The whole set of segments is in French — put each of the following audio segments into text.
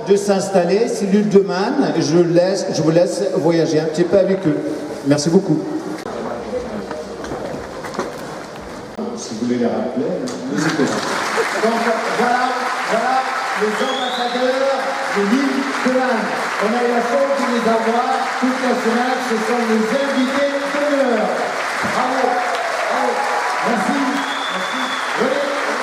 de s'installer. Cellule de Man, je vous laisse voyager un petit peu avec eux. Merci beaucoup. Si vous voulez les rappeler, n'hésitez pas. Donc voilà les ambassadeurs de l'île de Man. On a eu la chance de les avoir toute la semaine. Ce sont nos invités d'honneur. Bravo, bravo. Merci, merci. Venez.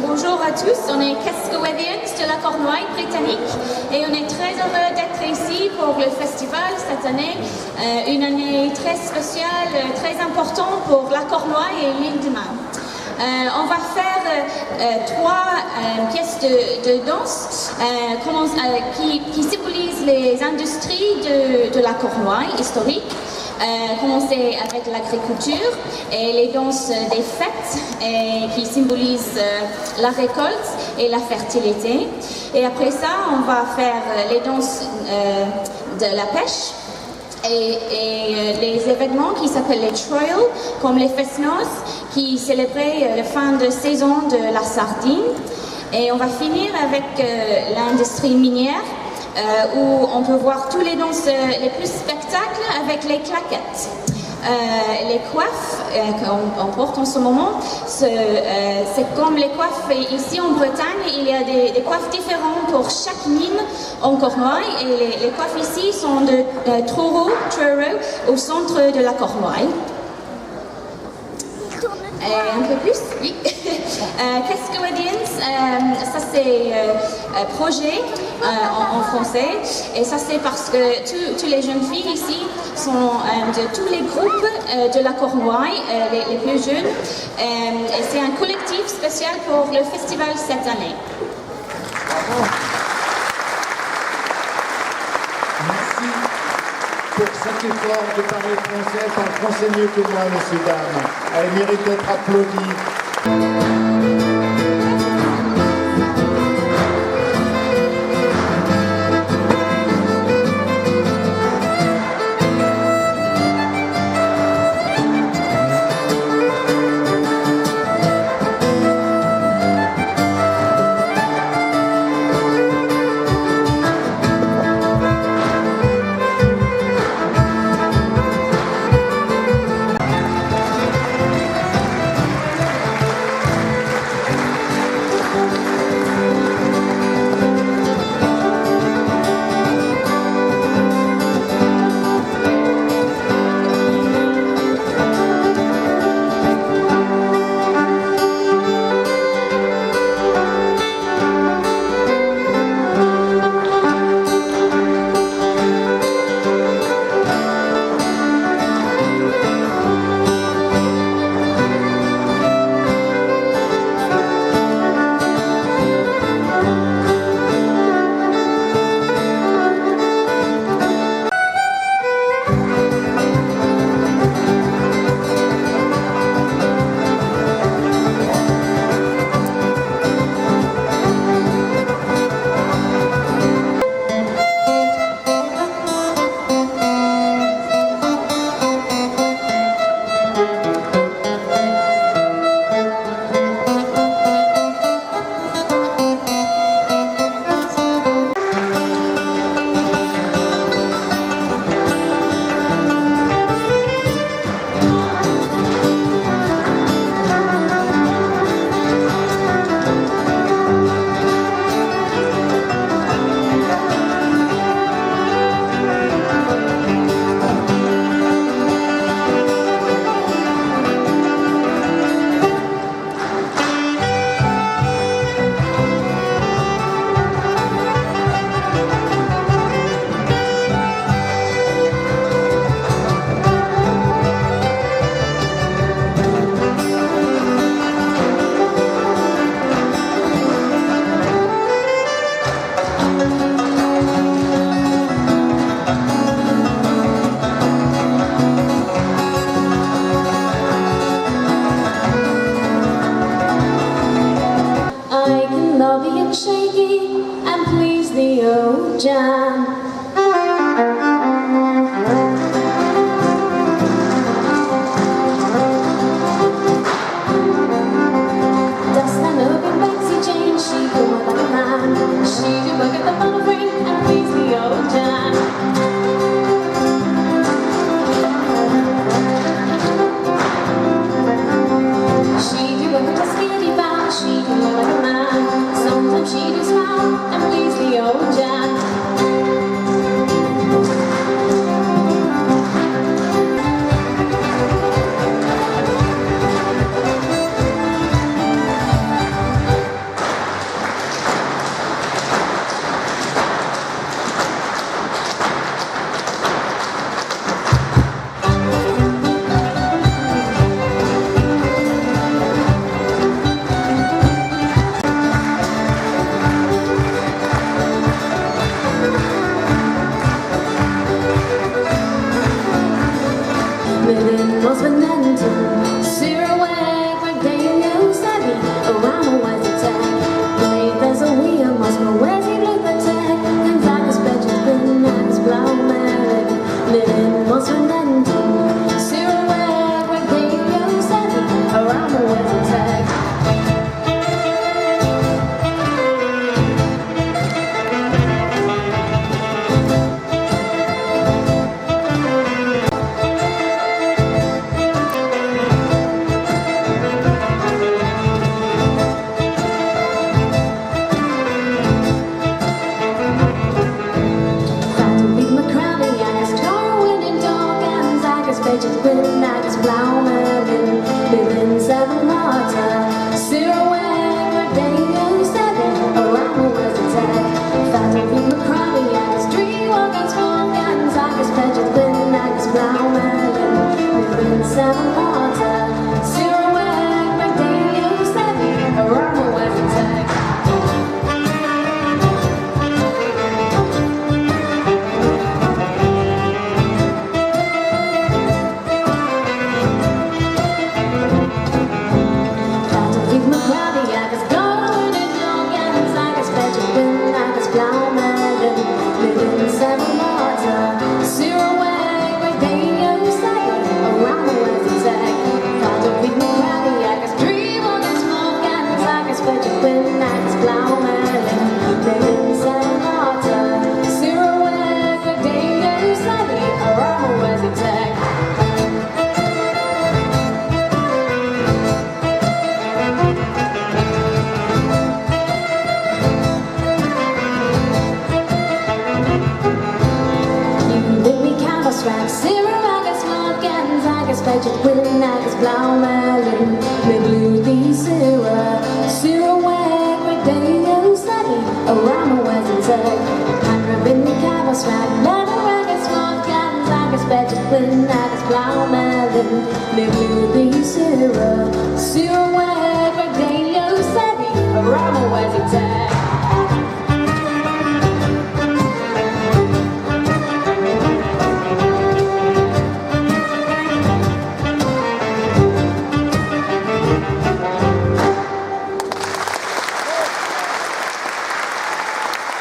Bonjour à tous, on est Cascawevians de la Cornouaille britannique et on est très heureux d'être ici pour le festival cette année, une année très spéciale, très importante pour la Cornouaille et l'île de Man. On va faire trois pièces de danse qui symbolisent les industries de la Cornouaille historique. Commencer avec l'agriculture et les danses des fêtes qui symbolisent la récolte et la fertilité. Et après ça, on va faire les danses de la pêche et les événements qui s'appellent les trails, comme les fest-noz qui célébraient la fin de saison de la sardine. Et on va finir avec l'industrie minière. Où on peut voir tous les danses les plus spectacles avec les claquettes. Les coiffes qu'on porte en ce moment, c'est comme les coiffes ici en Bretagne, il y a des coiffes différentes pour chaque mine en Cornouaille et les coiffes ici sont de Truro au centre de la Cornouaille. Un peu plus, oui. Cascawevians, ça c'est projet en français et ça c'est parce que tous les jeunes filles ici sont de tous les groupes de la Cornouaille, les plus jeunes. Et c'est un collectif spécial pour le festival cette année. Merci pour cet effort de parler français. Parle français mieux que moi, messieurs, dames. Elle mérite d'être applaudie. Spejlet, Gunnagers, Blaumelin, Bibben, Seven Marta, Sirweg, Redeus, Seven, Arama, Westentag, Fatal, Vima, Krabiagas, Dreamwalkers, Volkans, Agus, Spejlet, Gunnagers, Blaumelin, Bibben, Seven Marta, Sirweg, Redeus, Seven, Arama, Westentag. Spejlet, Gunnagers, Blaumelin, med blod i syre, Sirweg, Redeus, Seven, Arama, Westentag, Handreben, Kabersværk, Letterwagers, Volkans, Agus, Spejlet, Gunnagers, Blaumelin, med blod i syre, Sirweg,